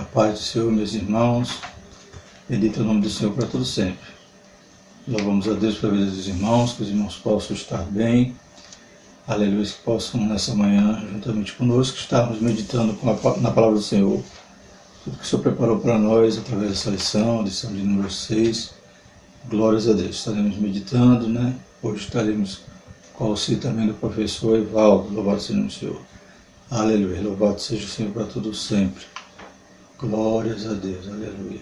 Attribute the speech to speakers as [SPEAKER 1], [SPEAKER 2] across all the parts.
[SPEAKER 1] A paz do Senhor, meus irmãos, bendito é o nome do Senhor para todo sempre. Louvamos a Deus pela vida dos irmãos, que os irmãos possam estar bem, aleluia, que possam nessa manhã, juntamente conosco, estarmos meditando na palavra do Senhor, tudo que o Senhor preparou para nós através dessa lição de número 6, glórias a Deus. Estaremos meditando, Hoje estaremos com o auxílio também do professor Evaldo, louvado seja o Senhor. Aleluia, louvado seja o Senhor para todo sempre. Glórias a Deus, aleluia.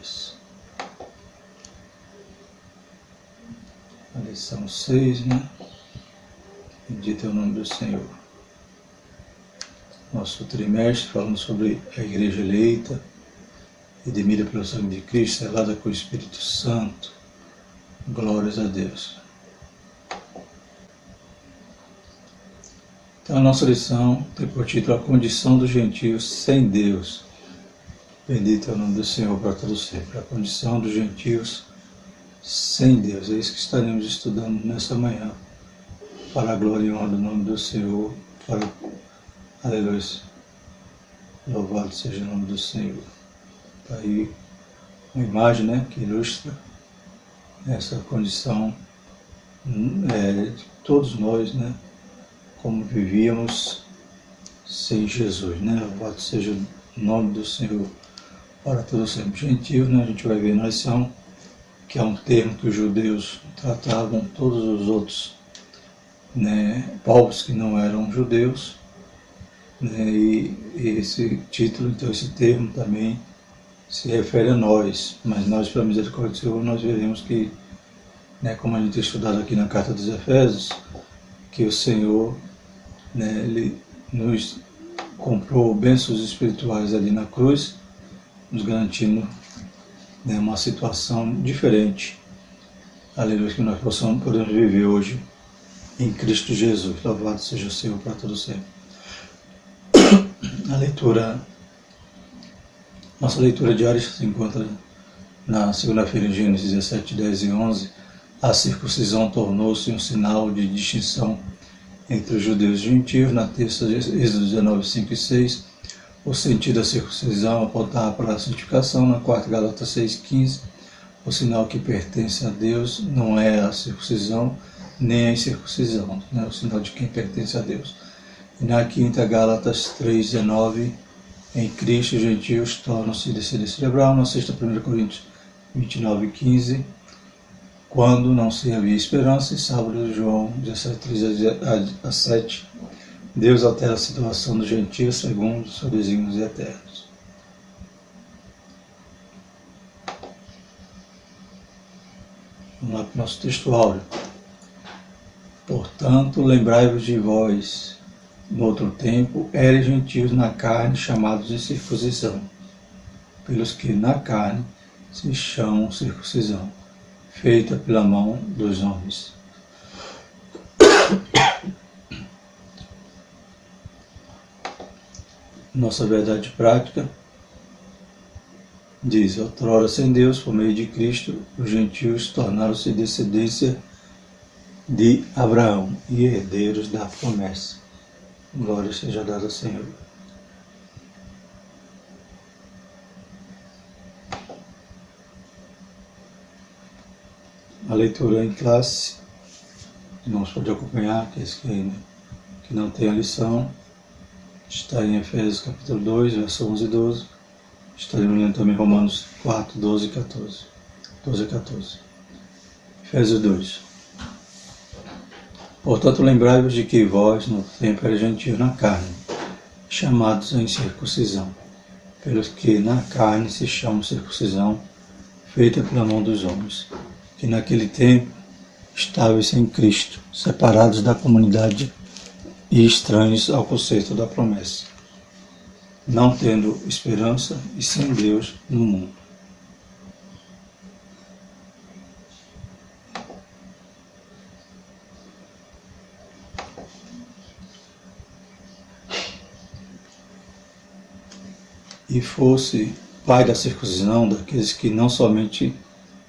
[SPEAKER 1] A lição 6, Bendito é o nome do Senhor. Nosso trimestre falando sobre a igreja eleita, redimida pelo sangue de Cristo, selada com o Espírito Santo. Glórias a Deus. Então a nossa lição tem por título A Condição dos Gentios sem Deus. Bendito é o nome do Senhor para todo sempre. A condição dos gentios sem Deus. É isso que estaremos estudando nessa manhã. Para a glória e honra do nome do Senhor. Aleluia. Louvado seja o nome do Senhor. Está aí uma imagem, que ilustra essa condição de todos nós, como vivíamos sem Jesus, Louvado seja o nome do Senhor para todo sempre. Gentio, a gente vai ver na lição que é um termo que os judeus tratavam todos os outros povos que não eram judeus, e esse título, então esse termo também se refere a nós, mas nós, pela misericórdia do Senhor, nós veremos que, como a gente tem estudado aqui na carta dos Efésios, que o Senhor, Ele nos comprou bênçãos espirituais ali na cruz, nos garantindo uma situação diferente, aleluia, que nós podemos viver hoje em Cristo Jesus. Louvado seja o Senhor para todo sempre. Nossa leitura diária se encontra na segunda-feira em Gênesis 17, 10 e 11. A circuncisão tornou-se um sinal de distinção entre os judeus e os gentios. Na terça, Êxodo 19, 5 e 6. O sentido da circuncisão apontava para a santificação. Na quarta, Gálatas 6,15, o sinal que pertence a Deus não é a circuncisão nem a incircuncisão, o sinal de quem pertence a Deus. E na quinta, Gálatas 3,19, em Cristo os gentios tornam-se descendência de Abraão. Na sexta, 1 Coríntios 29,15, quando não se havia esperança. E sábado, João 17,3-7, Deus altera a situação dos gentios segundo os seus desígnios eternos. Vamos lá para o nosso texto áureo. Portanto, lembrai-vos de vós, no outro tempo, eres gentios na carne, chamados de circuncisão, pelos que na carne se chamam circuncisão, feita pela mão dos homens. Nossa verdade prática diz: outrora sem Deus, por meio de Cristo, os gentios tornaram-se descendência de Abraão e herdeiros da promessa. Glória seja dada ao Senhor. A leitura em classe, irmãos podem acompanhar, aqueles que não têm a lição, está em Efésios capítulo 2, verso 11 e 12. Estaremos lendo também Romanos 4, 12 e 14. 12 e 14. Efésios 2. Portanto, lembrai-vos de que vós, no tempo, eres gentios na carne, chamados em circuncisão, pelos que na carne se chamam circuncisão, feita pela mão dos homens, que naquele tempo estáveis sem Cristo, separados da comunidade e estranhos ao conceito da promessa, não tendo esperança e sem Deus no mundo. E fosse pai da circuncisão daqueles que não somente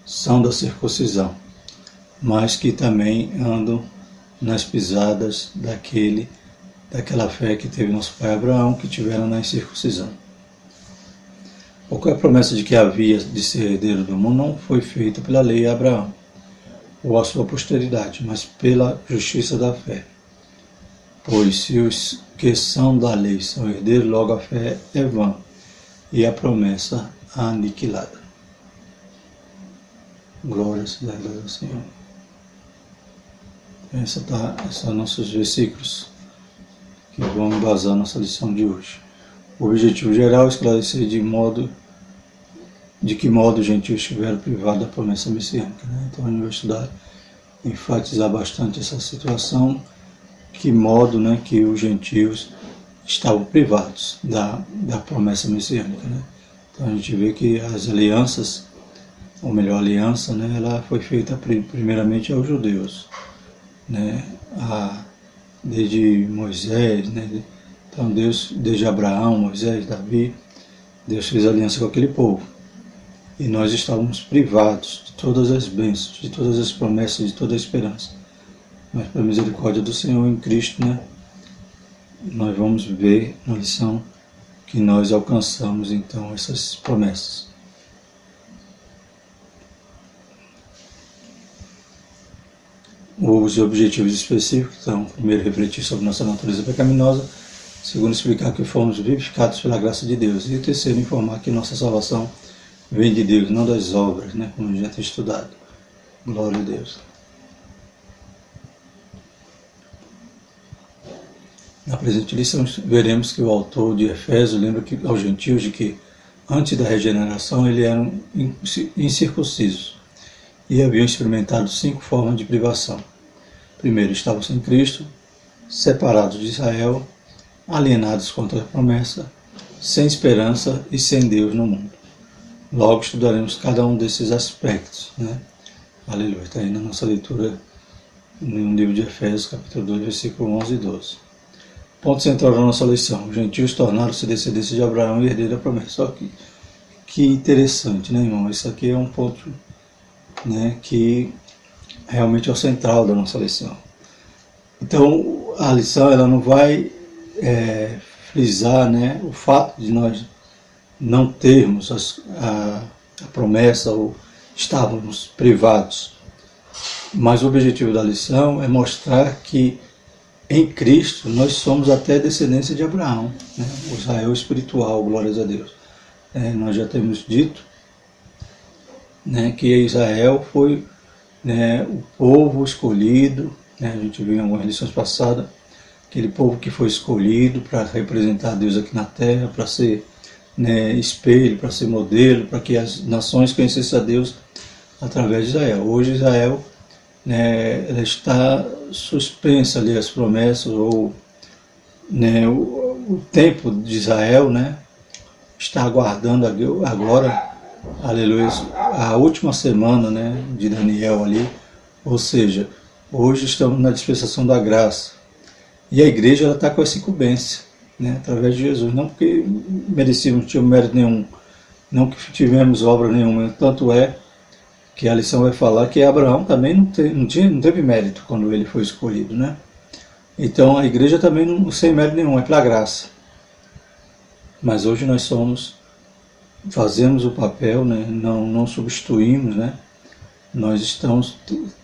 [SPEAKER 1] são da circuncisão, mas que também andam nas pisadas daquela fé que teve nosso pai Abraão, que tiveram na incircuncisão. Qualquer promessa de que havia de ser herdeiro do mundo não foi feita pela lei a Abraão ou a sua posteridade, mas pela justiça da fé. Pois se os que são da lei são herdeiros, logo a fé é vã e a promessa aniquilada. Glória seja ao Senhor. Esses são nossos versículos que vão embasar nossa lição de hoje. O objetivo geral é esclarecer de que modo os gentios estiveram privados da promessa messiânica. Então a gente vai estudar, enfatizar bastante essa situação, que modo que os gentios estavam privados da promessa messiânica. Então a gente vê que as alianças, ou melhor, a aliança, ela foi feita primeiramente aos judeus, desde Moisés, então Deus, desde Abraão, Moisés, Davi, Deus fez aliança com aquele povo. E nós estávamos privados de todas as bênçãos, de todas as promessas, de toda a esperança. Mas pela misericórdia do Senhor em Cristo, nós vamos ver na lição que nós alcançamos então essas promessas. Os objetivos específicos são, primeiro, refletir sobre nossa natureza pecaminosa, segundo, explicar que fomos vivificados pela graça de Deus, e o terceiro, informar que nossa salvação vem de Deus, não das obras, como a gente já tem estudado. Glória a Deus. Na presente lição, veremos que o autor de Efésios lembra aos gentios de que, antes da regeneração, eles eram incircuncisos e haviam experimentado 5 formas de privação. Primeiro, estavam sem Cristo, separados de Israel, alienados contra a promessa, sem esperança e sem Deus no mundo. Logo estudaremos cada um desses aspectos. Aleluia. Está aí na nossa leitura no livro de Efésios, capítulo 2, versículo 11 e 12. Ponto central da nossa lição. Os gentios tornaram-se descendência de Abraão e herdeiro da promessa. Só que interessante, irmão? Isso aqui é um ponto que realmente é o central da nossa lição. Então, a lição ela não vai frisar o fato de nós não termos a promessa ou estávamos privados. Mas o objetivo da lição é mostrar que em Cristo nós somos até descendência de Abraão, o Israel espiritual, glórias a Deus. Nós já temos dito que Israel foi o povo escolhido, a gente viu em algumas lições passadas, aquele povo que foi escolhido para representar Deus aqui na terra, para ser espelho, para ser modelo, para que as nações conhecessem a Deus através de Israel. Hoje Israel ela está suspensa ali as promessas, ou o tempo de Israel está aguardando agora, aleluia, a última semana de Daniel ali, ou seja, hoje estamos na dispensação da graça, e a igreja está com essa incumbência, através de Jesus, não porque merecíamos, não tínhamos mérito nenhum, não que tivemos obra nenhuma, tanto é que a lição vai falar que Abraão também não teve mérito quando ele foi escolhido, Então a igreja também não sem mérito nenhum, é pela graça. Mas hoje nós fazemos o papel, não substituímos, Nós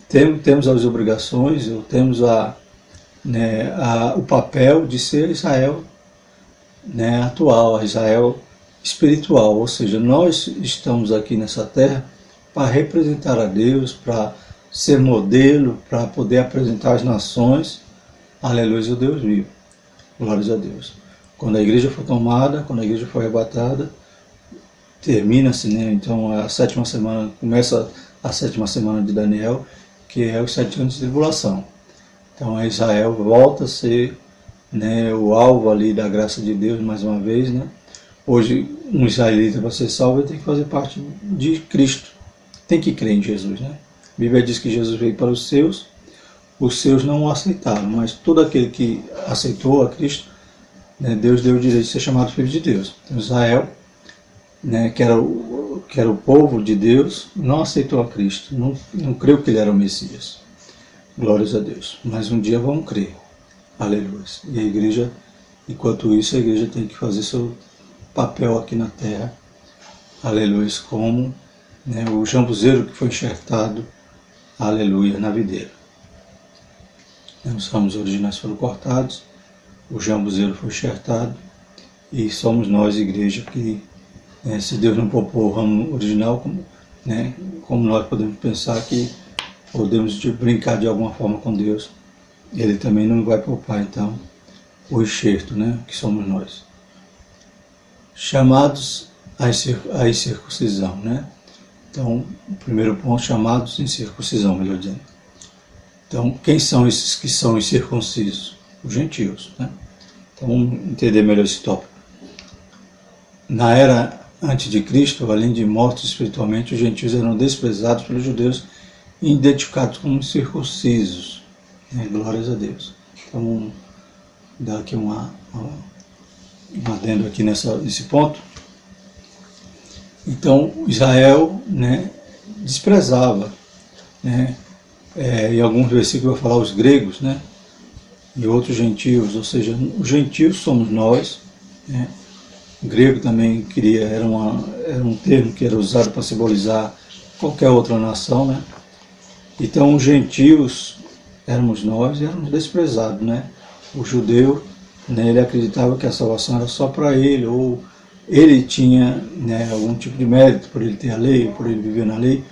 [SPEAKER 1] temos as obrigações, temos o papel de ser Israel atual, Israel espiritual, ou seja, nós estamos aqui nessa terra para representar a Deus, para ser modelo, para poder apresentar às nações, aleluia, o Deus vivo, glórias a Deus. Quando a igreja for tomada, quando a igreja for arrebatada, termina-se, então a 7ª semana, começa a 7ª semana de Daniel, que é os 7 anos de tribulação. Então a Israel volta a ser o alvo ali da graça de Deus mais uma vez. Hoje um israelita, para ser salvo, ele tem que fazer parte de Cristo, tem que crer em Jesus. A Bíblia diz que Jesus veio para os seus não o aceitaram, mas todo aquele que aceitou a Cristo, Deus deu o direito de ser chamado filho de Deus. Então Israel, que era o povo de Deus, não aceitou a Cristo, não creu que ele era o Messias. Glórias a Deus. Mas um dia vão crer. Aleluia. E a igreja, enquanto isso, a igreja tem que fazer seu papel aqui na terra, aleluia, como, né, o jambuzeiro que foi enxertado, aleluia, na videira. Os ramos originais foram cortados, o jambuzeiro foi enxertado, e somos nós, igreja, que, né, se Deus não poupou o ramo original, como nós podemos pensar que podemos brincar de alguma forma com Deus, Ele também não vai poupar, então, o enxerto, né, que somos nós. Chamados à incircuncisão, né? Então, o primeiro ponto, chamados em circuncisão, melhor dizendo. Então, quem são esses que são incircuncisos? Os gentios, né? Então, vamos entender melhor esse tópico. Na era antes de Cristo, além de mortos espiritualmente, os gentios eram desprezados pelos judeus e identificados como circuncisos. Né? Glórias a Deus. Então, vamos dar aqui um adendo aqui nesse ponto. Então, Israel, né, desprezava, né, em alguns versículos vai falar os gregos, né, e outros gentios, ou seja, os gentios somos nós, né. O grego também era um termo que era usado para simbolizar qualquer outra nação, né. Então, os gentios éramos nós e éramos desprezados, né. O judeu, né, ele acreditava que a salvação era só para ele, ou ele tinha, né, algum tipo de mérito por ele ter a lei, por ele viver na lei.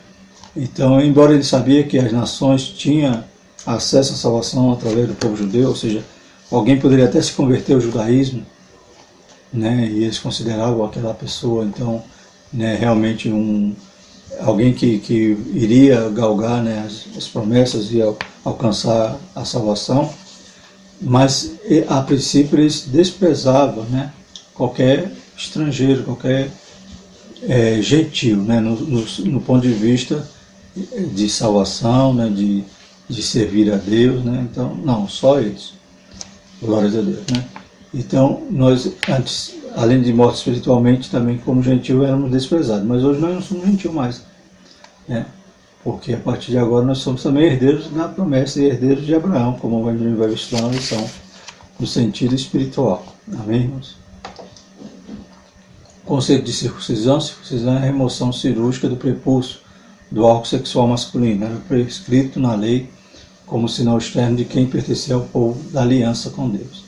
[SPEAKER 1] Então, embora ele sabia que as nações tinham acesso à salvação através do povo judeu, ou seja, alguém poderia até se converter ao judaísmo, né, e eles consideravam aquela pessoa, então, né, realmente alguém que iria galgar, né, as promessas e alcançar a salvação, mas a princípio eles desprezavam, né, qualquer estrangeiro, qualquer gentio, né, no ponto de vista de salvação, né, de servir a Deus, né, então, não, só eles, glórias a Deus, né. Então, nós antes, além de mortos espiritualmente, também como gentio éramos desprezados, mas hoje nós não somos gentio mais, né, porque a partir de agora nós somos também herdeiros da promessa e herdeiros de Abraão, como o Evangelho vai estudar na lição, no sentido espiritual, amém, irmãos? O conceito de circuncisão é a remoção cirúrgica do prepúcio do órgão sexual masculino. Era prescrito na lei como sinal externo de quem pertencia ao povo da aliança com Deus.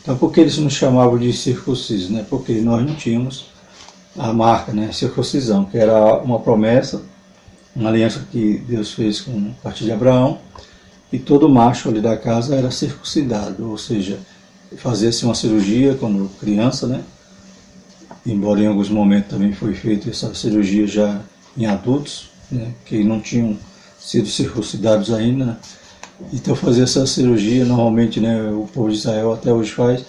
[SPEAKER 1] Então, por que eles nos chamavam de circuncisos? Né? Porque nós não tínhamos a marca, né, circuncisão, que era uma promessa, uma aliança que Deus fez a partir de Abraão, e todo macho ali da casa era circuncidado, ou seja, fazia-se uma cirurgia quando criança, né? Embora em alguns momentos também foi feita essa cirurgia já em adultos, né, que não tinham sido circuncidados ainda, né? Então fazia essa cirurgia, normalmente, né, o povo de Israel até hoje faz,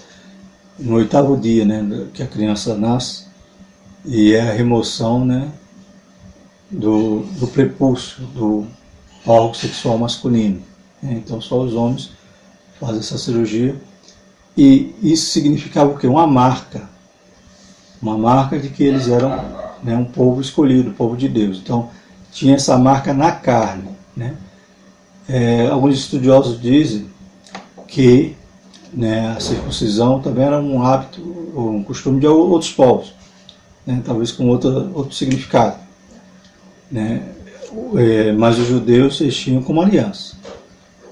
[SPEAKER 1] no 8º dia, né, que a criança nasce, e é a remoção, né, do prepúcio, do órgão sexual masculino. Né? Então só os homens fazem essa cirurgia, e isso significava o quê? Uma marca de que eles eram, né, um povo escolhido, um povo de Deus. Então, tinha essa marca na carne. Né? Alguns estudiosos dizem que, né, a circuncisão também era um hábito ou um costume de outros povos, né, talvez com outro significado. Né? Mas os judeus eles tinham como aliança.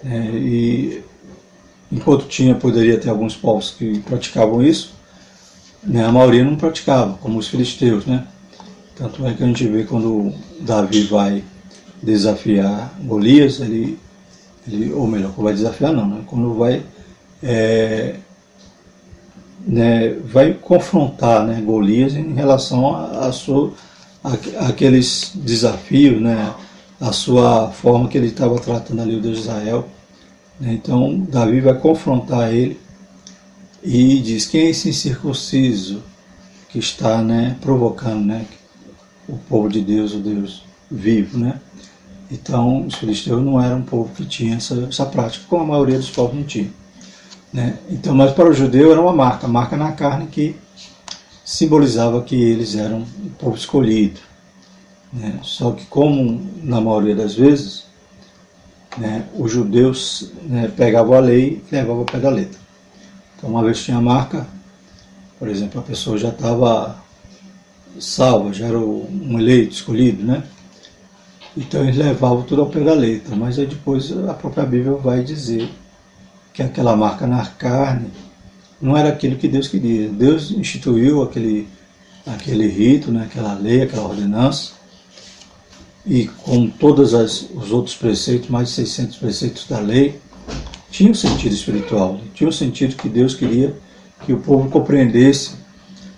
[SPEAKER 1] E enquanto poderia ter alguns povos que praticavam isso, né, a maioria não praticava, como os filisteus, né? Tanto é que a gente vê quando Davi vai desafiar Golias, ou melhor, vai desafiar não, né? Quando vai confrontar, né, Golias em relação àqueles desafios, né, a sua forma que ele estava tratando ali o Deus de Israel. Né? Então Davi vai confrontar ele e diz: quem é esse incircunciso que está, né, provocando, né, o povo de Deus, o Deus vivo, né? Então os filisteus não eram um povo que tinha essa prática, como a maioria dos povos não tinha. Né? Então, mas para o judeu era uma marca na carne que simbolizava que eles eram o povo escolhido. Né? Só que como na maioria das vezes, né, os judeus, né, pegavam a lei e levavam ao pé da letra. Então, uma vez tinha a marca, por exemplo, a pessoa já estava salvo, já era um eleito, escolhido, né? Então eles levavam tudo ao pé da letra, mas aí depois a própria Bíblia vai dizer que aquela marca na carne não era aquilo que Deus queria. Deus instituiu aquele rito, né, aquela lei, aquela ordenança, e com todos os outros preceitos, mais de 600 preceitos da lei, tinha um sentido espiritual, tinha um sentido que Deus queria que o povo compreendesse,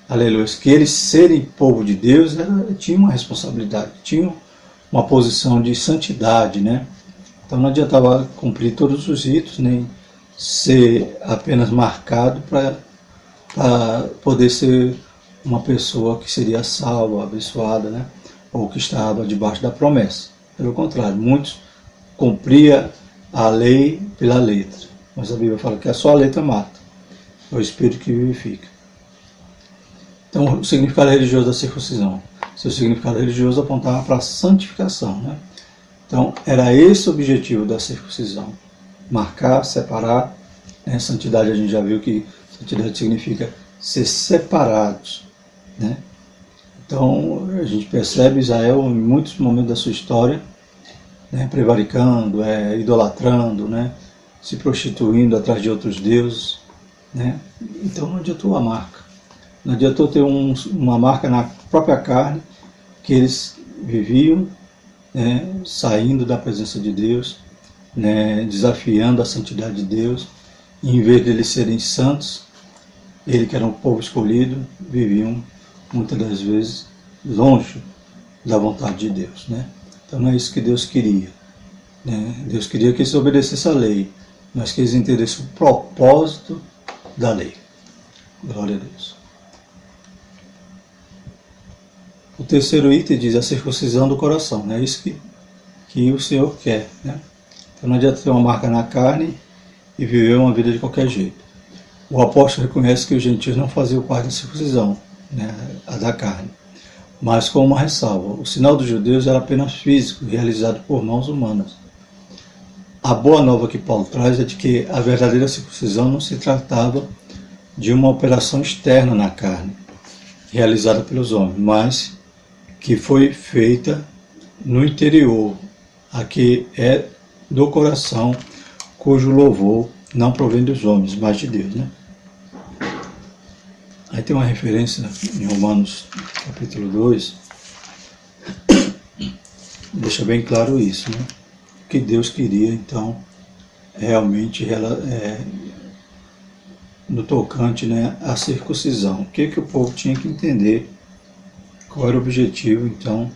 [SPEAKER 1] aleluia, que eles serem povo de Deus tinha uma responsabilidade, tinha uma posição de santidade, né? Então não adiantava cumprir todos os ritos, nem ser apenas marcado para poder ser uma pessoa que seria salva, abençoada, né? Ou que estava debaixo da promessa. Pelo contrário, muitos cumpriam a lei pela letra, mas a Bíblia fala que só a letra mata, é o Espírito que vivifica. Então o significado religioso da circuncisão, seu significado religioso apontava para a santificação, né? Então era esse o objetivo da circuncisão, marcar, separar, né? Santidade, a gente já viu que santidade significa ser separados, né? Então a gente percebe Israel em muitos momentos da sua história, né, prevaricando, idolatrando, né, se prostituindo atrás de outros deuses, né? Então não adiantou a marca, não adiantou ter uma marca na própria carne, que eles viviam, né, saindo da presença de Deus, né, desafiando a santidade de Deus, e em vez de eles serem santos, ele que era um povo escolhido, viviam muitas das vezes longe da vontade de Deus, né? Então não é isso que Deus queria, né? Deus queria que eles obedecessem a lei, mas que eles entendessem o propósito da lei. Glória a Deus. O terceiro item diz a circuncisão do coração, né? É isso que o Senhor quer, né? Então não adianta ter uma marca na carne e viver uma vida de qualquer jeito. O apóstolo reconhece que os gentios não faziam parte da circuncisão, né, a da carne, mas com uma ressalva: o sinal dos judeus era apenas físico, realizado por mãos humanas. A boa nova que Paulo traz é de que a verdadeira circuncisão não se tratava de uma operação externa na carne, realizada pelos homens, mas que foi feita no interior, a que é do coração, cujo louvor não provém dos homens, mas de Deus, né? Aí tem uma referência em Romanos capítulo 2, deixa bem claro isso, né? O que Deus queria, então, realmente no tocante, né, à circuncisão. O que o povo tinha que entender, qual era o objetivo, então,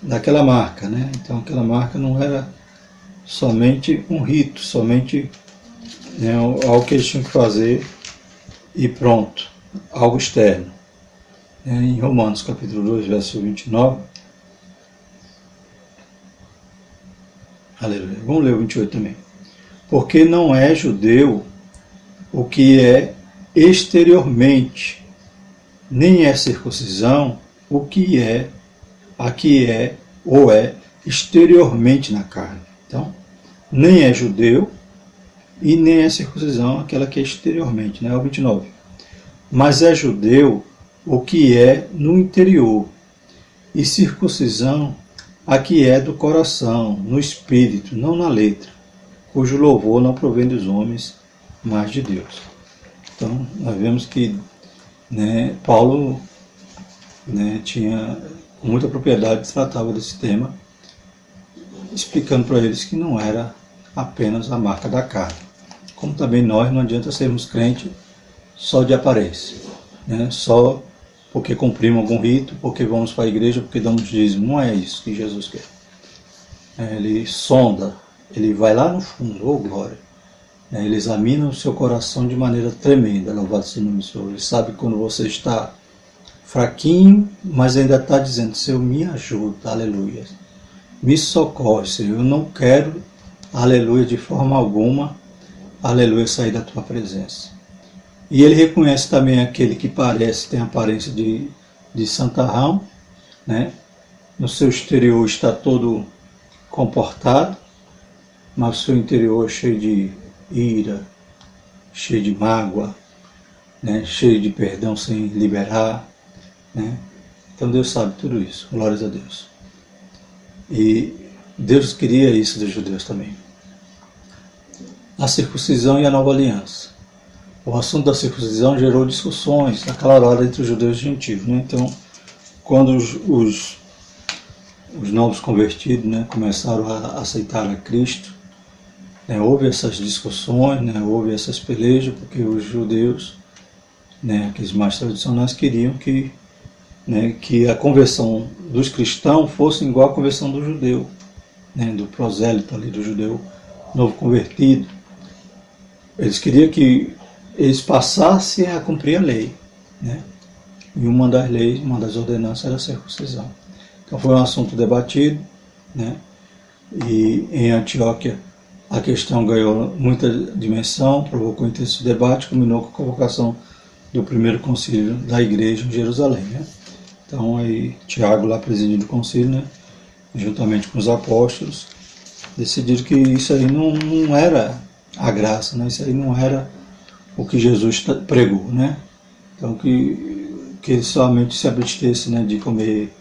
[SPEAKER 1] daquela marca, né? Então aquela marca não era somente um rito, somente, né, algo que eles tinham que fazer e pronto, algo externo. Em Romanos capítulo 2, verso 29, aleluia, vamos ler o 28 também. Porque não é judeu o que é exteriormente, nem é circuncisão o que é, a que é ou é exteriormente na carne. Então, nem é judeu e nem é circuncisão aquela que é exteriormente, né? O 29. Mas é judeu o que é no interior, e circuncisão a que é do coração, no espírito, não na letra, cujo louvor não provém dos homens, mas de Deus. Então, nós vemos que, né, Paulo, né, tinha com muita propriedade, tratava desse tema, explicando para eles que não era apenas a marca da carne. Como também nós, não adianta sermos crentes só de aparência, né? Só porque cumprimos algum rito, porque vamos para a igreja, porque damos dízimo. Não é isso que Jesus quer. Ele sonda, ele vai lá no fundo, oh glória. Ele examina o seu coração de maneira tremenda, louvado seja o nome do Senhor. Ele sabe quando você está fraquinho, mas ainda está dizendo: Senhor, me ajuda, aleluia. Me socorre, Senhor, eu não quero, aleluia, de forma alguma, aleluia, sair da tua presença. E ele reconhece também aquele que tem aparência de santarrão, né? No seu exterior está todo comportado, mas o seu interior é cheio de ira, cheio de mágoa, né? Cheio de perdão sem liberar, né? Então Deus sabe tudo isso, glórias a Deus. E Deus queria isso dos judeus também. A circuncisão e a nova aliança. O assunto da circuncisão gerou discussões acaloradas entre os judeus e os gentios, né? Então, quando os novos convertidos, né, começaram a aceitar a Cristo, né, houve essas discussões, né, houve essas pelejas, porque os judeus, né, aqueles mais tradicionais, queriam que a conversão dos cristãos fosse igual à conversão do judeu, né, do prosélito ali, do judeu novo convertido. Eles queriam que eles passassem a cumprir a lei, né? E uma das leis, uma das ordenanças era a circuncisão. Então foi um assunto debatido, né? E em Antioquia a questão ganhou muita dimensão, provocou intenso debate, culminou com a convocação do primeiro concílio da igreja em Jerusalém, né? Então aí Tiago, lá presidindo o concílio, né, juntamente com os apóstolos, decidiram que isso aí não era a graça, né? Isso aí não era o que Jesus pregou, né? Então que ele somente se abstesse, né, de comer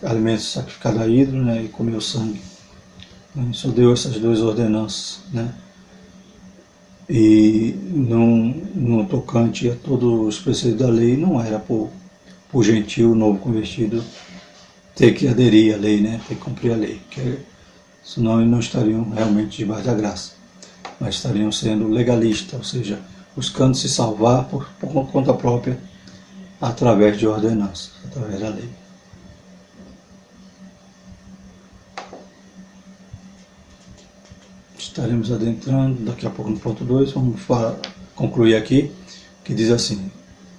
[SPEAKER 1] alimentos sacrificados a ídolo, né, e comer o sangue. Só deu essas duas ordenanças, né? E no tocante a todos os preceitos da lei, não era por gentil novo convertido ter que aderir à lei, né? Ter que cumprir a lei, porque senão eles não estariam realmente debaixo da graça, mas estariam sendo legalistas, ou seja, buscando se salvar por conta própria através de ordenanças, através da lei. Estaremos adentrando daqui a pouco no ponto 2, vamos concluir aqui, que diz assim,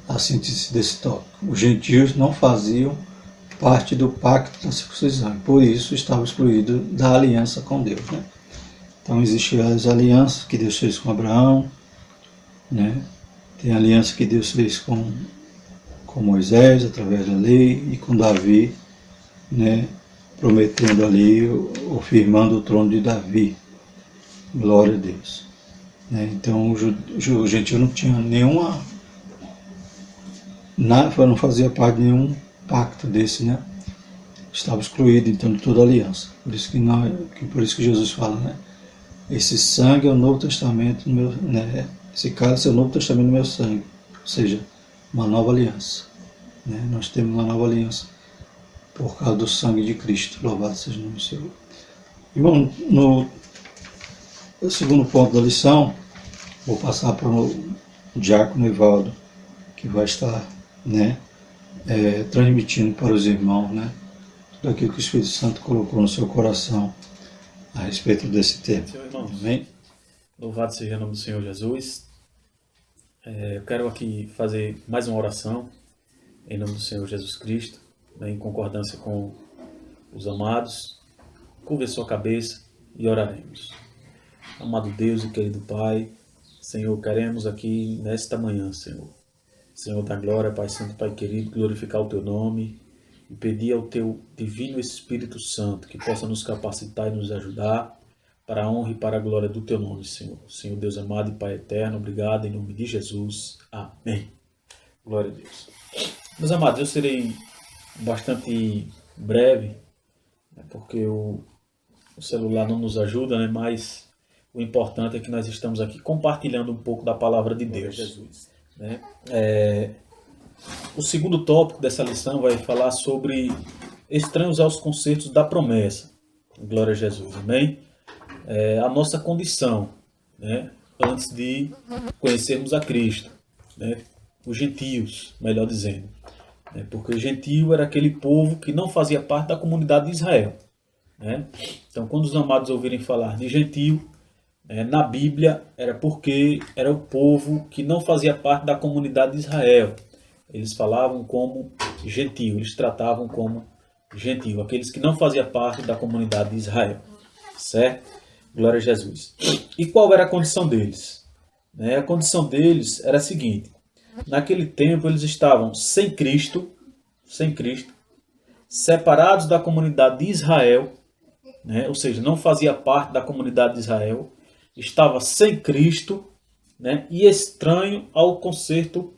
[SPEAKER 1] a síntese desse tópico. Os gentios não faziam parte do pacto da circuncisão, por isso estavam excluídos da aliança com Deus, né? Então existem as alianças que Deus fez com Abraão, né? Tem a aliança que Deus fez com Moisés, através da lei, e com Davi, né? Prometendo ali, ou firmando o trono de Davi. Glória a Deus. Né? Então o gentio não tinha nenhuma, não fazia parte de nenhum pacto desse, né? Estava excluído então de toda aliança. Por isso que Jesus fala, né? Esse sangue é o Novo Testamento, né? Esse cálice é o Novo Testamento no meu sangue, ou seja, uma nova aliança. Né? Nós temos uma nova aliança por causa do sangue de Cristo. Louvado seja o nome do Senhor. Irmão, no segundo ponto da lição, vou passar para o diácono Evaldo, que vai estar, né, transmitindo para os irmãos, né, tudo aquilo que o Espírito Santo colocou no seu coração a respeito desse tema.
[SPEAKER 2] Senhor, irmãos,
[SPEAKER 1] Amém?
[SPEAKER 2] Louvado seja o nome do Senhor Jesus. Eu quero aqui fazer mais uma oração em nome do Senhor Jesus Cristo, né, em concordância com os amados. Curva a sua cabeça e oraremos. Amado Deus e querido Pai, Senhor, queremos aqui nesta manhã, Senhor da glória, Pai Santo, Pai querido, glorificar o Teu nome e pedir ao Teu divino Espírito Santo que possa nos capacitar e nos ajudar para a honra e para a glória do Teu nome, Senhor. Senhor Deus amado e Pai eterno, obrigado em nome de Jesus. Amém. Glória a Deus. Meus amados, eu serei bastante breve, né, porque o celular não nos ajuda, né, mas o importante é que nós estamos aqui compartilhando um pouco da palavra de Deus. Jesus, né? O segundo tópico dessa lição vai falar sobre estranhos aos concertos da promessa. Glória a Jesus, amém? A nossa condição, né, antes de conhecermos a Cristo, né, os gentios, melhor dizendo, né, porque o gentio era aquele povo que não fazia parte da comunidade de Israel, né? Então, quando os amados ouvirem falar de gentio, na Bíblia era porque era o povo que não fazia parte da comunidade de Israel. Eles falavam como gentio, eles tratavam como gentio, aqueles que não faziam parte da comunidade de Israel. Certo? Glória a Jesus. E qual era a condição deles? A condição deles era a seguinte: naquele tempo eles estavam sem Cristo, separados da comunidade de Israel, né? Ou seja, não fazia parte da comunidade de Israel, estava sem Cristo, né? E estranho ao concerto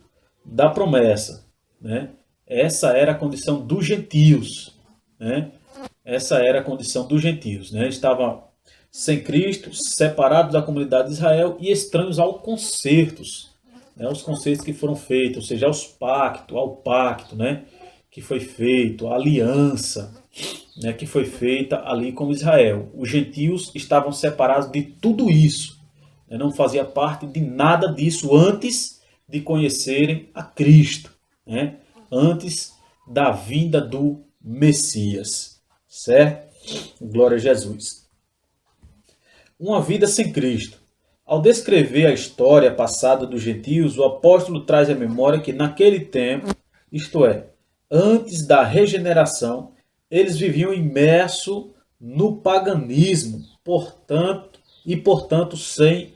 [SPEAKER 2] da promessa. né? Essa era a condição dos gentios, né? Essa era a condição dos gentios, né? Estavam sem Cristo, separados da comunidade de Israel e estranhos aos concertos, né? Os concertos que foram feitos, ou seja, ao pacto, né? Que foi feito, a aliança, né? Que foi feita ali com Israel. Os gentios estavam separados de tudo isso, né? Não fazia parte de nada disso antes de conhecerem a Cristo, né? Antes da vinda do Messias, certo? Glória a Jesus. Uma vida sem Cristo. Ao descrever a história passada dos gentios, o apóstolo traz à memória que naquele tempo, isto é, antes da regeneração, eles viviam imersos no paganismo, portanto sem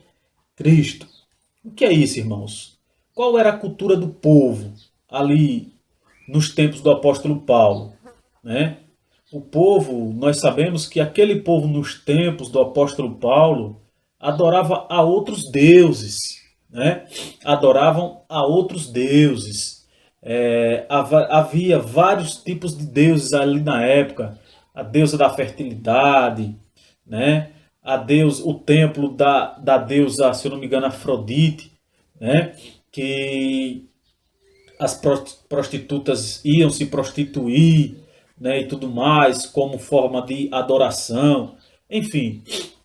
[SPEAKER 2] Cristo. O que é isso, irmãos? Qual era a cultura do povo ali nos tempos do apóstolo Paulo, né? O povo, nós sabemos que aquele povo nos tempos do apóstolo Paulo adorava a outros deuses, né? Adoravam a outros deuses. Havia vários tipos de deuses ali na época. A deusa da fertilidade, né? O templo da deusa, se eu não me engano, Afrodite, né? Que as prostitutas iam se prostituir, né, e tudo mais, como forma de adoração. Enfim,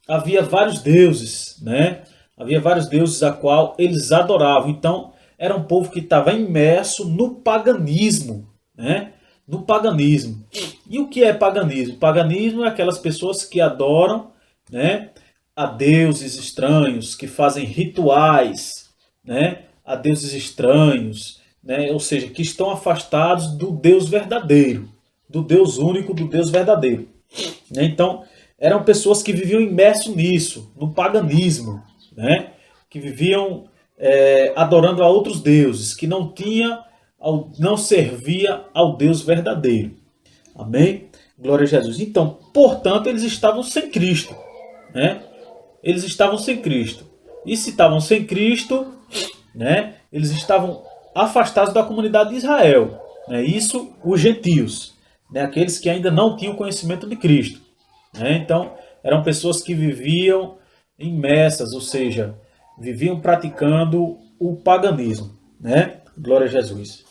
[SPEAKER 2] havia vários deuses, né? Havia vários deuses a qual eles adoravam. Então, era um povo que estava imerso no paganismo, né? No paganismo. E o que é paganismo? Paganismo é aquelas pessoas que adoram, né, a deuses estranhos, que fazem rituais, né, a deuses estranhos, né, ou seja, que estão afastados do Deus verdadeiro, do Deus único, do Deus verdadeiro. Né? Então, eram pessoas que viviam imersos nisso, no paganismo, né, que viviam adorando a outros deuses, que não servia ao Deus verdadeiro. Amém? Glória a Jesus. Então, portanto, eles estavam sem Cristo, né? Eles estavam sem Cristo. E se estavam sem Cristo, né, eles estavam afastados da comunidade de Israel. Né? Isso, os gentios, né, aqueles que ainda não tinham conhecimento de Cristo. Né? Então, eram pessoas que viviam imersas, ou seja, viviam praticando o paganismo. Né? Glória a Jesus.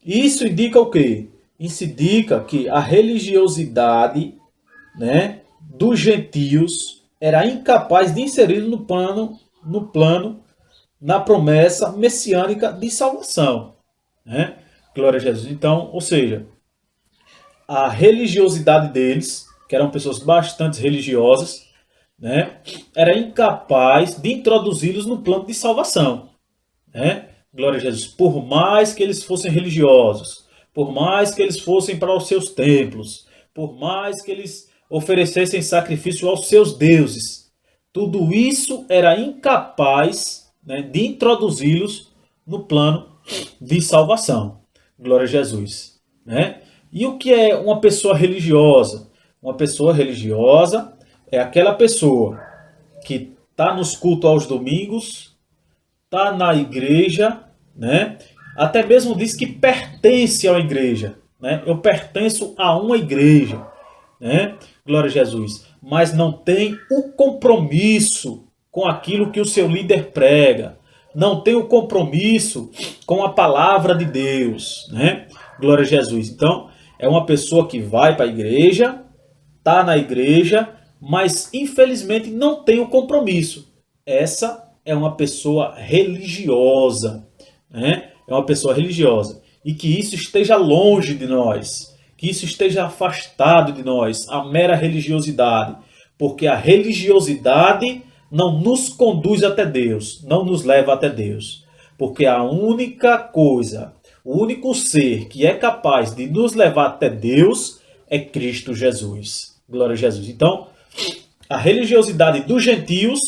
[SPEAKER 2] Isso indica o quê? Isso indica que a religiosidade, né, dos gentios era incapaz de inserir no plano, na promessa messiânica de salvação. Né? Glória a Jesus. Então, ou seja, a religiosidade deles, que eram pessoas bastante religiosas, né, era incapaz de introduzi-los no plano de salvação. Né? Glória a Jesus. Por mais que eles fossem religiosos, por mais que eles fossem para os seus templos, por mais que eles oferecessem sacrifício aos seus deuses, tudo isso era incapaz, né, de introduzi-los no plano de salvação. Glória a Jesus. Né? E o que é uma pessoa religiosa? Uma pessoa religiosa é aquela pessoa que está nos cultos aos domingos, está na igreja, né? Até mesmo diz que pertence à igreja. Né? Eu pertenço a uma igreja. Né? Glória a Jesus. Mas não tem o compromisso com aquilo que o seu líder prega. Não tem o compromisso com a palavra de Deus. Né? Glória a Jesus. Então, é uma pessoa que vai para a igreja, está na igreja, mas infelizmente não tem o compromisso. Essa é uma pessoa religiosa. Né? É uma pessoa religiosa. E que isso esteja longe de nós. Que isso esteja afastado de nós, a mera religiosidade. Porque a religiosidade não nos conduz até Deus, não nos leva até Deus. Porque a única coisa, o único ser que é capaz de nos levar até Deus é Cristo Jesus. Glória a Jesus. Então, a religiosidade dos gentios,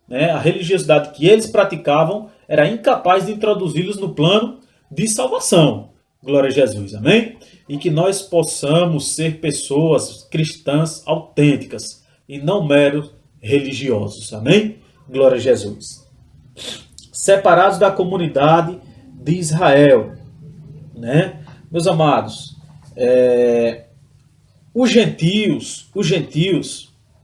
[SPEAKER 2] né, a religiosidade que eles praticavam, era incapaz de introduzi-los no plano de salvação. Glória a Jesus, amém? E que nós possamos ser pessoas cristãs autênticas e não meros religiosos, amém? Glória a Jesus. Separados da comunidade de Israel, né? Meus amados, os gentios,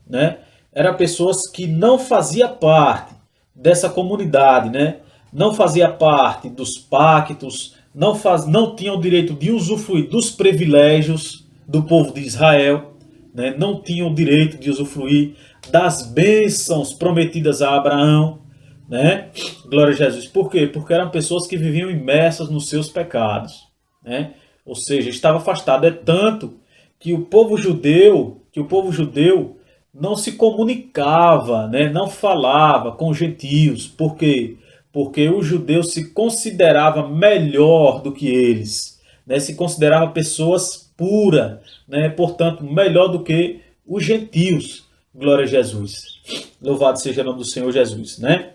[SPEAKER 2] né, eram pessoas que não faziam parte dessa comunidade, né? Não fazia parte dos pactos, não tinham o direito de usufruir dos privilégios do povo de Israel, né? Não tinham o direito de usufruir das bênçãos prometidas a Abraão, né? Glória a Jesus. Por quê? Porque eram pessoas que viviam imersas nos seus pecados, né? Ou seja, estava afastado. É tanto que o povo judeu não se comunicava, né? Não falava com os gentios. Por quê? Porque o judeu se considerava melhor do que eles, né? Se considerava pessoas puras, né? Portanto, melhor do que os gentios. Glória a Jesus. Louvado seja o nome do Senhor Jesus, né?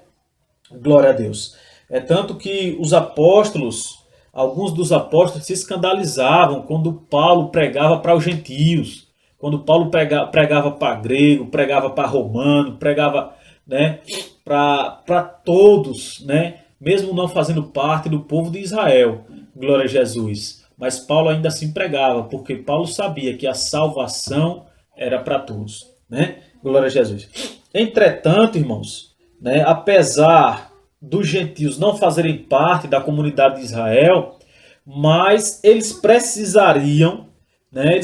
[SPEAKER 2] Glória a Deus. É tanto que os apóstolos, alguns dos apóstolos se escandalizavam quando Paulo pregava para os gentios, quando Paulo pregava para grego, pregava para romano, pregava, né, para todos, né, mesmo não fazendo parte do povo de Israel. Glória a Jesus. Mas Paulo ainda assim pregava, porque Paulo sabia que a salvação era para todos, né? Glória a Jesus. Entretanto, irmãos, né, apesar dos gentios não fazerem parte da comunidade de Israel, mas eles precisariam, né,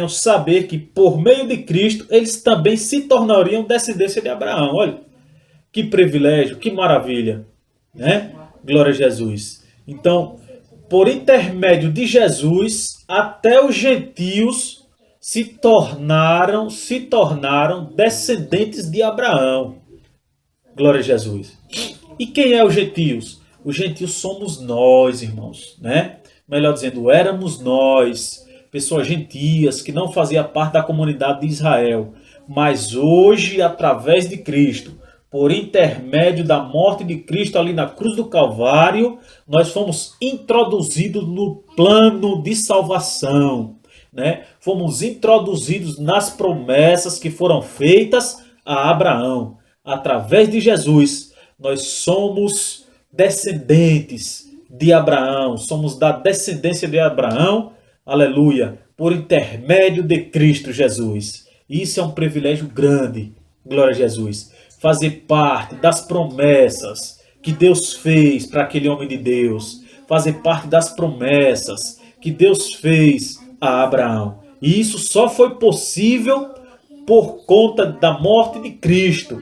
[SPEAKER 2] saber que por meio de Cristo eles também se tornariam descendência de Abraão. Olha, que privilégio, que maravilha, né? Glória a Jesus. Então, por intermédio de Jesus, até os gentios se tornaram descendentes de Abraão. Glória a Jesus. E quem é os gentios? Os gentios somos nós, irmãos, né? Melhor dizendo, éramos nós, pessoas gentias que não faziam parte da comunidade de Israel. Mas hoje, através de Cristo, por intermédio da morte de Cristo ali na cruz do Calvário, nós fomos introduzidos no plano de salvação, né? Fomos introduzidos nas promessas que foram feitas a Abraão. Através de Jesus, nós somos descendentes de Abraão, somos da descendência de Abraão, aleluia, por intermédio de Cristo Jesus. Isso é um privilégio grande, glória a Jesus. Fazer parte das promessas que Deus fez para aquele homem de Deus, fazer parte das promessas que Deus fez a Abraão. E isso só foi possível por conta da morte de Cristo.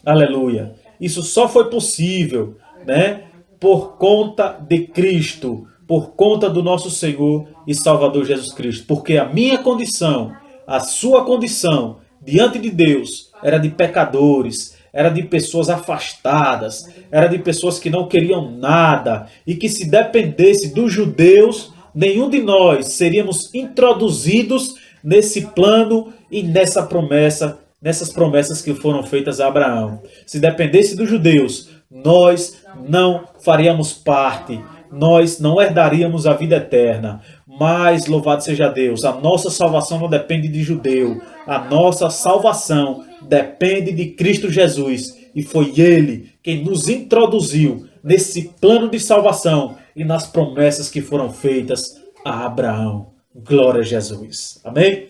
[SPEAKER 2] Aleluia. Isso só foi possível, né, por conta de Cristo, por conta do nosso Senhor e Salvador Jesus Cristo. Porque a minha condição, a sua condição diante de Deus era de pecadores, era de pessoas afastadas, era de pessoas que não queriam nada e que se dependesse dos judeus, nenhum de nós seríamos introduzidos nesse plano e nessa promessa, nessas promessas que foram feitas a Abraão. Se dependesse dos judeus, nós não faríamos parte, nós não herdaríamos a vida eterna. Mas, louvado seja Deus, a nossa salvação não depende de judeu, a nossa salvação depende de Cristo Jesus. E foi Ele quem nos introduziu nesse plano de salvação e nas promessas que foram feitas a Abraão. Glória a Jesus. Amém?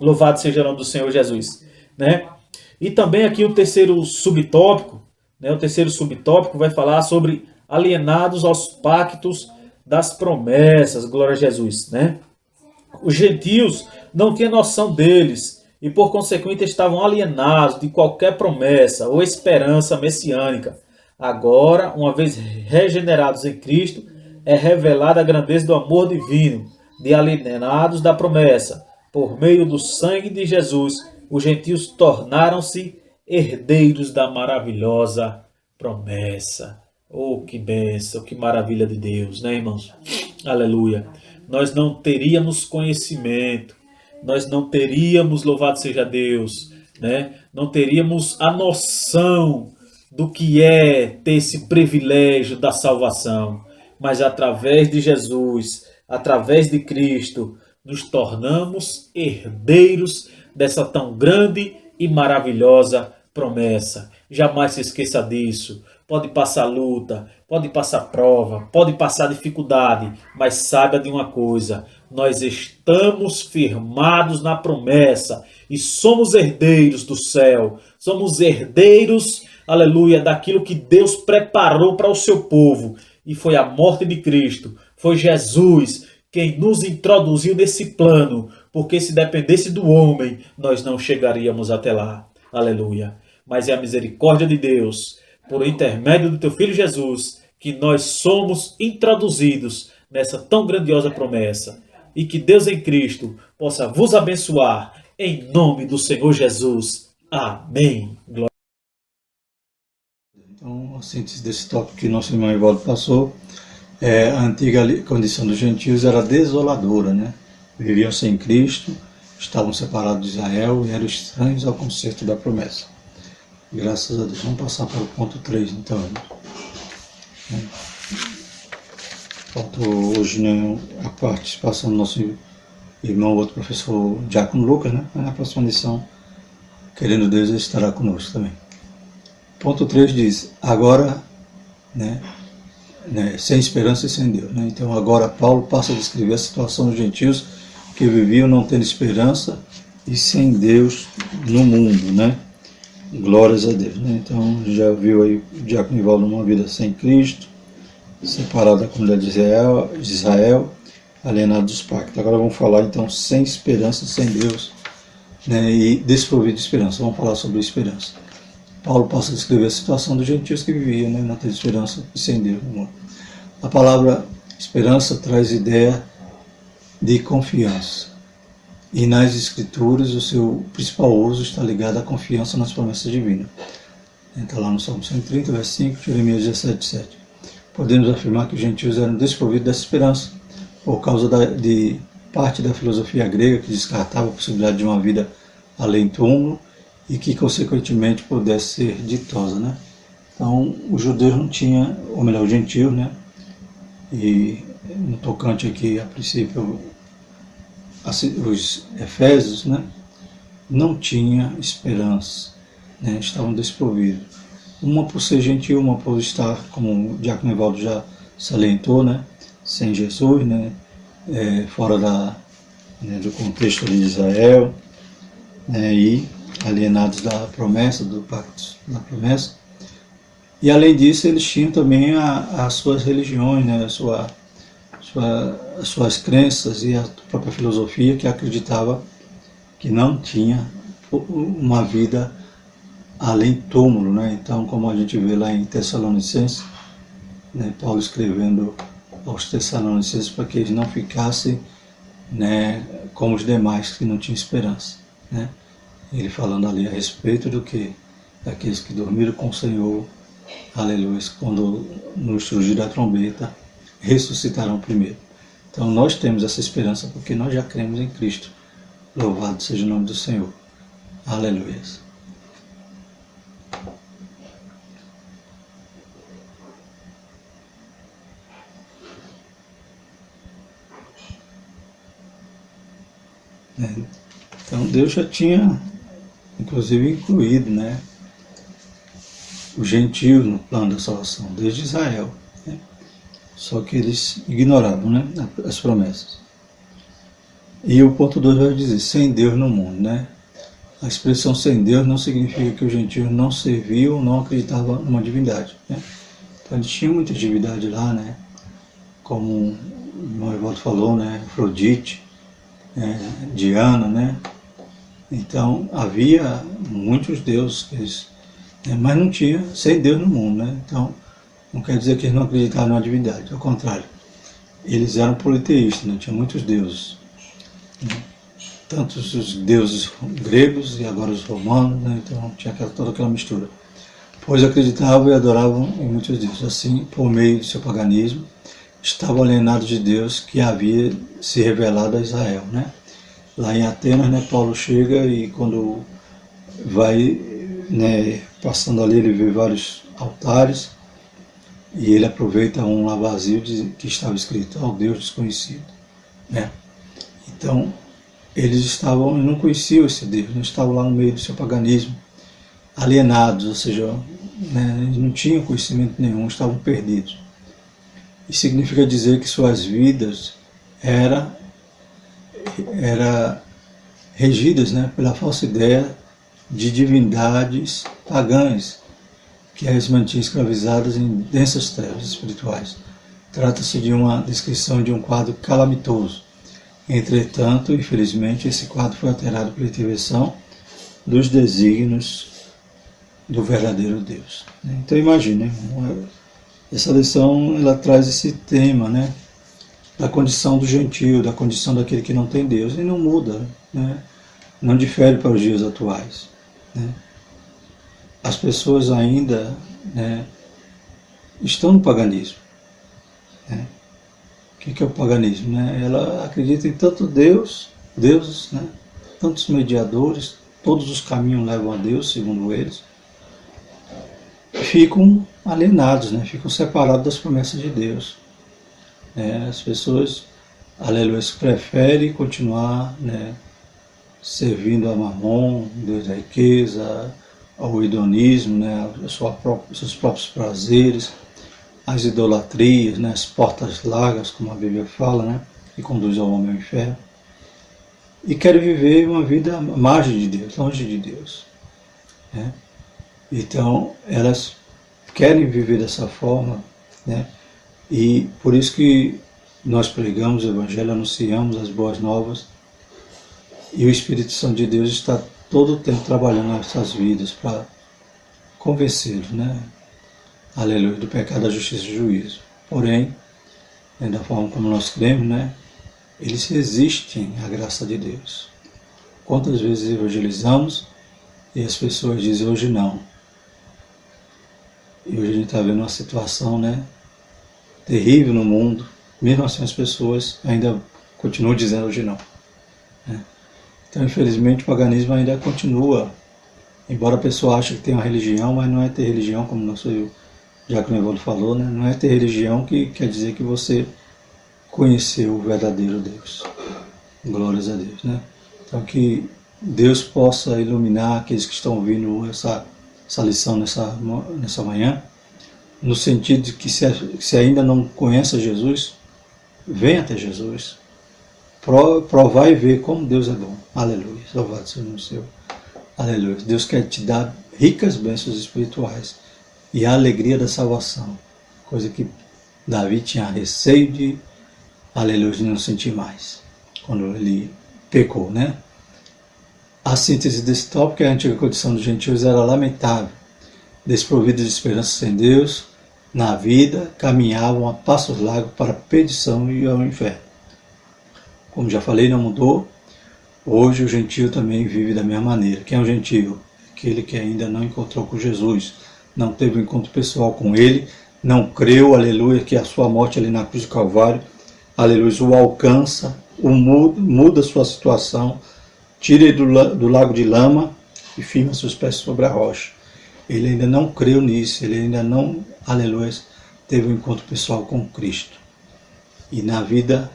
[SPEAKER 2] Louvado seja o nome do Senhor Jesus. Né? E também aqui o terceiro subtópico, né? O terceiro subtópico vai falar sobre alienados aos pactos das promessas. Glória a Jesus. Né? Os gentios não tinham noção deles e por consequente estavam alienados de qualquer promessa ou esperança messiânica. Agora, uma vez regenerados em Cristo, é revelada a grandeza do amor divino, de alienados da promessa. Por meio do sangue de Jesus, os gentios tornaram-se herdeiros da maravilhosa promessa. Oh, que bênção, que maravilha de Deus, né, irmãos? Aleluia. Nós não teríamos conhecimento, nós não teríamos, louvado seja Deus, né? Não teríamos a noção do que é ter esse privilégio da salvação. Mas através de Jesus, através de Cristo, nos tornamos herdeiros dessa tão grande e maravilhosa promessa. Jamais se esqueça disso. pode passar luta, pode passar prova, pode passar dificuldade, mas saiba de uma coisa: nós estamos firmados na promessa e somos herdeiros do céu, somos herdeiros, aleluia, daquilo que Deus preparou para o seu povo, e foi a morte de Cristo, foi Jesus quem nos introduziu nesse plano, porque se dependesse do homem, nós não chegaríamos até lá. Aleluia. Mas é a misericórdia de Deus, por intermédio do teu Filho Jesus, que nós somos introduzidos nessa tão grandiosa promessa. E que Deus em Cristo possa vos abençoar, em nome do Senhor Jesus. Amém. Glória.
[SPEAKER 1] Então, a síntese desse tópico que nosso irmão Evaldo passou, a antiga condição dos gentios era desoladora, né? Viviam sem Cristo, estavam separados de Israel e eram estranhos ao conceito da promessa. Graças a Deus. Vamos passar para o ponto 3, então. Faltou hoje, né, a participação do nosso irmão, outro professor Diácono Lucas, né? Na próxima lição, querendo Deus, ele estará conosco também. Ponto 3 diz: agora, sem esperança e sem Deus. Né? Então agora Paulo passa a descrever a situação dos gentios que viviam não tendo esperança e sem Deus no mundo, né? Glórias a Deus. Né? Então já viu aí o diácono Evaldo numa vida sem Cristo, separado da comunidade de Israel, alienado dos pactos. Agora vamos falar então sem esperança, sem Deus, né? E desprovido de esperança. Vamos falar sobre esperança. Paulo passa a descrever a situação dos gentios que viviam, né? Não tendo esperança e sem Deus no mundo. A palavra esperança traz ideia de confiança. E nas Escrituras, o seu principal uso está ligado à confiança nas promessas divinas. Está lá no Salmo 130, verso 5, Jeremias 17, 7. Podemos afirmar que os gentios eram desprovidos dessa esperança, por causa de parte da filosofia grega que descartava a possibilidade de uma vida além túmulo e que, consequentemente, pudesse ser ditosa, né? Então, os judeus não tinham, ou melhor, os gentios, né? E no tocante aqui, a princípio, os efésios, né? Não tinha esperança, né? Estavam desprovidos. Uma por ser gentil, uma por estar, como o diácono Evaldo já salientou, né? Sem Jesus, né? Fora do contexto de Israel, né? E alienados da promessa, do pacto da promessa. E além disso, eles tinham também as suas religiões, né? As suas crenças e a própria filosofia que acreditava que não tinha uma vida além túmulo, né? Então, como a gente vê lá em Tessalonicenses, né? Paulo escrevendo aos Tessalonicenses para que eles não ficassem, né, como os demais que não tinham esperança, né? Ele falando ali a respeito do que? Daqueles que dormiram com o Senhor, aleluia, quando no surgir da trombeta, ressuscitarão primeiro. Então nós temos essa esperança porque nós já cremos em Cristo. Louvado seja o nome do Senhor. Aleluia. Então Deus já tinha, inclusive, incluído, né, os gentios no plano da salvação, desde Israel, né? Só que eles ignoravam, né, as promessas. E o ponto 2 vai dizer, sem Deus no mundo, né? A expressão sem Deus não significa que os gentios não serviam, não acreditavam numa divindade, né? Então eles tinham muita divindade lá, né? Como o irmão Evaldo falou, né? Afrodite, Diana, né? Então havia muitos deuses, mas não tinha sem Deus no mundo, né? Então não quer dizer que eles não acreditavam na divindade, ao contrário, eles eram politeístas, né? Tinha muitos deuses, né? Tanto os deuses gregos e agora os romanos, né? Então tinha toda aquela mistura. Pois acreditavam e adoravam em muitos deuses. Assim, por meio do seu paganismo, estavam alienados de Deus que havia se revelado a Israel, né? Lá em Atenas, né, Paulo chega e quando vai, né, passando ali, ele vê vários altares e ele aproveita um lá vazio que estava escrito ao Deus desconhecido, né? Então, eles não conheciam esse Deus, não estavam lá no meio do seu paganismo, alienados, ou seja, né, eles não tinham conhecimento nenhum, estavam perdidos. Isso significa dizer que suas vidas eram regidas, né, pela falsa ideia de divindades pagãs, que as mantinham escravizadas em densas trevas espirituais. Trata-se de uma descrição de um quadro calamitoso. Entretanto, infelizmente, esse quadro foi alterado pela intervenção dos desígnios do verdadeiro Deus. Então imagine, essa lição ela traz esse tema, né, da condição do gentio, da condição daquele que não tem Deus, e não muda, né, não difere para os dias atuais. Né. As pessoas ainda, né, estão no paganismo. Né. O que é o paganismo? Né? Ela acredita em tanto deuses, né, tantos mediadores, todos os caminhos levam a Deus, segundo eles, ficam alienados, né? Ficam separados das promessas de Deus. As pessoas, aleluia, preferem continuar, né, servindo a Mamon, Deus da riqueza, ao hedonismo, né, seus próprios prazeres, as idolatrias, né, as portas largas, como a Bíblia fala, né, que conduz ao homem ao inferno, e querem viver uma vida à margem de Deus, longe de Deus. Né? Então, elas querem viver dessa forma, né? E por isso que nós pregamos o Evangelho, anunciamos as boas novas, e o Espírito Santo de Deus está todo o tempo trabalhando nas nossas vidas para convencê-los, né? Aleluia, do pecado, da justiça e do juízo. Porém, da forma como nós cremos, né, eles resistem à graça de Deus. Quantas vezes evangelizamos e as pessoas dizem hoje não. E hoje a gente está vendo uma situação, né, terrível no mundo. Mesmo assim as pessoas ainda continuam dizendo hoje não. Né? Então, infelizmente, o paganismo ainda continua. Embora a pessoa ache que tem uma religião, mas não é ter religião, como nosso Diácono Evaldo falou, né? Não é ter religião que quer dizer que você conheceu o verdadeiro Deus. Glórias a Deus, né? Então que Deus possa iluminar aqueles que estão ouvindo essa lição nessa manhã, no sentido de que se ainda não conhece Jesus, venha até Jesus, provar e ver como Deus é bom. Aleluia, louvado seja o Senhor. Aleluia. Deus quer te dar ricas bênçãos espirituais e a alegria da salvação, coisa que Davi tinha receio de, aleluia, de não sentir mais, quando ele pecou, né? A síntese desse tópico é a antiga condição dos gentios era lamentável, desprovidos de esperança sem Deus, na vida, caminhavam a passos largos para a perdição e ao inferno. Como já falei, não mudou. Hoje o gentio também vive da mesma maneira. Quem é o gentio? Aquele que ainda não encontrou com Jesus, não teve um encontro pessoal com Ele, não creu, aleluia, que a sua morte ali na cruz do Calvário, aleluia, o alcança, muda a sua situação, tira ele do lago de lama e firma seus pés sobre a rocha. Ele ainda não creu nisso, ele ainda não, aleluia, teve um encontro pessoal com Cristo. E na vida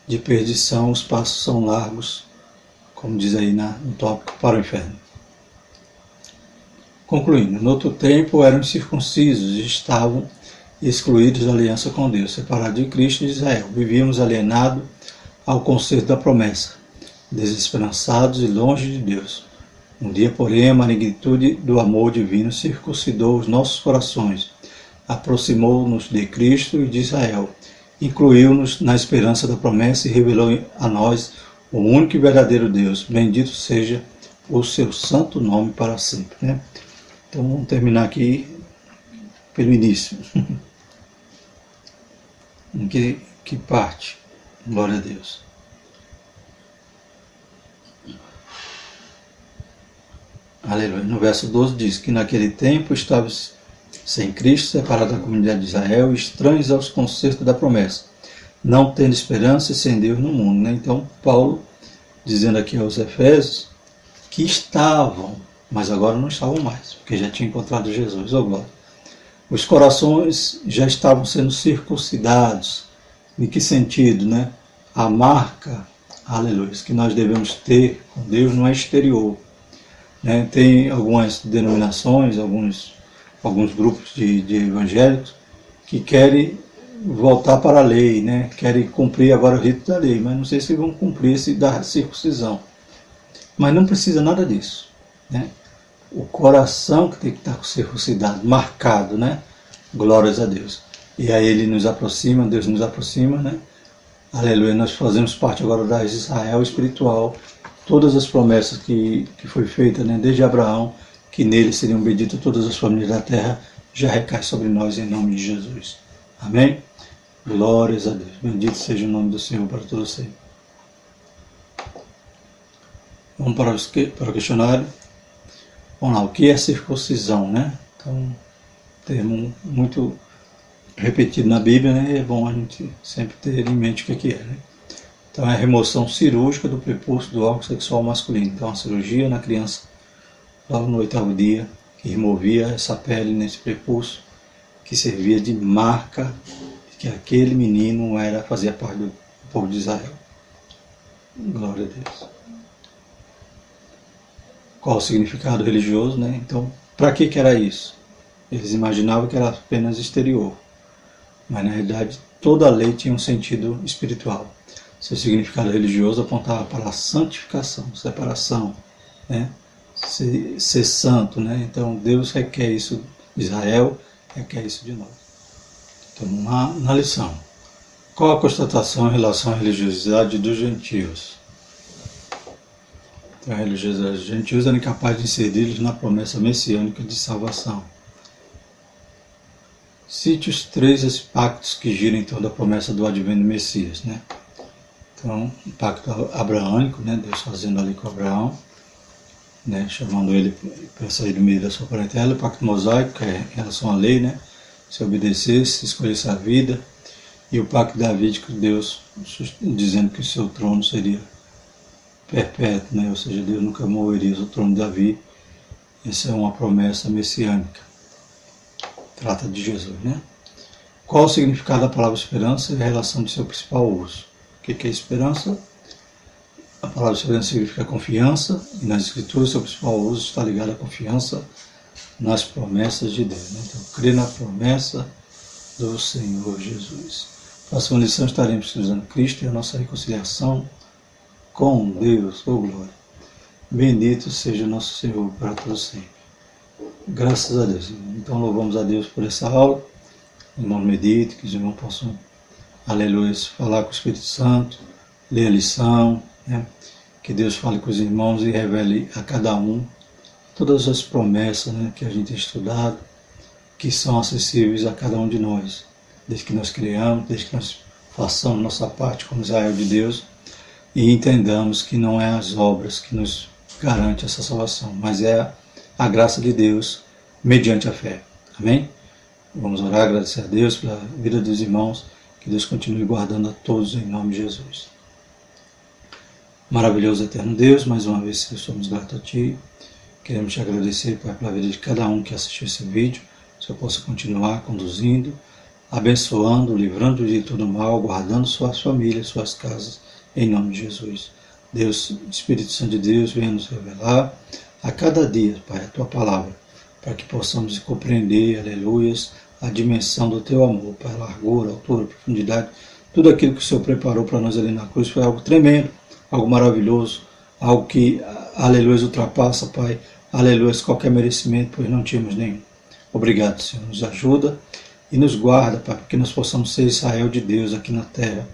[SPEAKER 1] de perdição os passos são largos, como diz aí no tópico, para o inferno. Concluindo, no outro tempo eram incircuncisos e estavam excluídos da aliança com Deus, separados de Cristo e de Israel. Vivíamos alienados ao conceito da promessa, desesperançados e longe de Deus. Um dia, porém, a magnitude do amor divino circuncidou os nossos corações, aproximou-nos de Cristo e de Israel, incluiu-nos na esperança da promessa e revelou a nós o único e verdadeiro Deus. Bendito seja o seu santo nome para sempre. Né? Então vamos terminar aqui pelo início. Em que parte? Glória a Deus. Aleluia. No verso 12 diz que naquele tempo estava sem Cristo, separado da comunidade de Israel, estranhos aos concertos da promessa, não tendo esperança e sem Deus no mundo. Né? Então Paulo, dizendo aqui aos Efésios, que estavam, mas agora não estavam mais, porque já tinham encontrado Jesus, oh glória. Os corações já estavam sendo circuncidados. Em que sentido, né? A marca, aleluia, que nós devemos ter com Deus não é exterior. Né? Tem algumas denominações, alguns alguns grupos de evangélicos que querem voltar para a lei, né? Querem cumprir agora o rito da lei, mas não sei se vão cumprir esse da circuncisão. Mas não precisa nada disso, né? O coração que tem que estar circuncidado, marcado, né? Glórias a Deus. E aí ele nos aproxima, Deus nos aproxima, né? Aleluia, nós fazemos parte agora da Israel espiritual. Todas as promessas que foi feita, né, desde Abraão, que nele seriam benditas todas as famílias da terra, já recai sobre nós em nome de Jesus. Amém? Glórias a Deus. Bendito seja o nome do Senhor para todos sempre. Vamos para o questionário. Vamos lá, o que é circuncisão, né? Então, termo muito repetido na Bíblia, né? É bom a gente sempre ter em mente o que é, né? Então, é a remoção cirúrgica do prepúcio do órgão sexual masculino. Então, a cirurgia na criança, logo no 8º dia, que removia essa pele nesse prepúcio, que servia de marca de que aquele menino fazia parte do povo de Israel. Glória a Deus. Qual o significado religioso, né? Então, para que era isso? Eles imaginavam que era apenas exterior, mas na realidade toda a lei tinha um sentido espiritual. Seu significado religioso apontava para a santificação, separação, né? Ser santo, né? Então Deus requer isso de Israel, requer isso de nós. Então, na lição, qual a constatação em relação à religiosidade dos gentios? Então, a religiosidade dos gentios era incapaz de inseri-los na promessa messiânica de salvação. Cite os 3 pactos que giram em torno da promessa do advento do Messias, né? Então, o pacto abraâmico, né? Deus fazendo ali com Abraão, né? Chamando ele para sair do meio da sua parentela. O pacto mosaico, que é em relação à lei, né? Se obedecesse, se escolhesse a vida. E o pacto davídico, Deus dizendo que o seu trono seria perpétuo, né? Ou seja, Deus nunca morreria, o trono de Davi. Essa é uma promessa messiânica. Trata de Jesus, né? Qual o significado da palavra esperança e a relação de seu principal uso? O que é esperança? A palavra esperança significa confiança, e nas Escrituras seu principal uso está ligado à confiança nas promessas de Deus, né? Então, crer na promessa do Senhor Jesus. Próxima lição estaremos estudando Cristo e a nossa reconciliação com Deus, glória. Bendito seja o nosso Senhor para todos sempre. Graças a Deus. Então louvamos a Deus por essa aula. Irmão, medite, que os irmãos possam, aleluia, falar com o Espírito Santo, ler a lição, né? Que Deus fale com os irmãos e revele a cada um todas as promessas, né, que a gente tem estudado, que são acessíveis a cada um de nós, desde que nós criamos, desde que nós façamos nossa parte como Israel de Deus e entendamos que não é as obras que nos garante essa salvação, mas é a graça de Deus mediante a fé. Amém? Vamos orar, agradecer a Deus pela vida dos irmãos, que Deus continue guardando a todos em nome de Jesus. Maravilhoso eterno Deus, mais uma vez somos gratos a Ti. Queremos te agradecer, Pai, pela vida de cada um que assistiu esse vídeo. Que o Senhor possa continuar conduzindo, abençoando, livrando de todo mal, guardando suas famílias, suas casas, em nome de Jesus. Deus, Espírito Santo de Deus, venha nos revelar a cada dia, Pai, a Tua palavra, para que possamos compreender, aleluias, a dimensão do Teu amor, Pai, a largura, a altura, a profundidade, tudo aquilo que o Senhor preparou para nós ali na cruz foi algo tremendo, algo maravilhoso, algo que, aleluias, ultrapassa, Pai, aleluias, qualquer merecimento, pois não tínhamos nenhum. Obrigado, Senhor, nos ajuda e nos guarda, Pai, para que nós possamos ser Israel de Deus aqui na terra,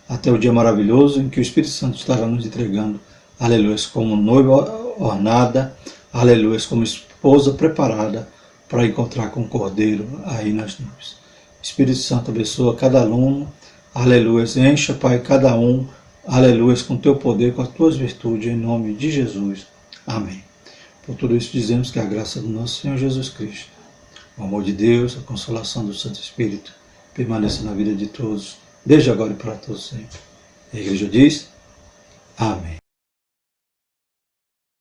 [SPEAKER 1] até o dia maravilhoso em que o Espírito Santo estará nos entregando, aleluias, como noiva ornada, aleluias, como esposa preparada para encontrar com o Cordeiro aí nas nuvens. Espírito Santo abençoa cada aluno, aleluias, encha, Pai, cada um, aleluias, com teu poder, com as tuas virtudes, em nome de Jesus. Amém. Por tudo isso dizemos que a graça do nosso Senhor Jesus Cristo, o amor de Deus, a consolação do Santo Espírito, permaneça na vida de todos, desde agora e para todos sempre. A igreja diz, amém.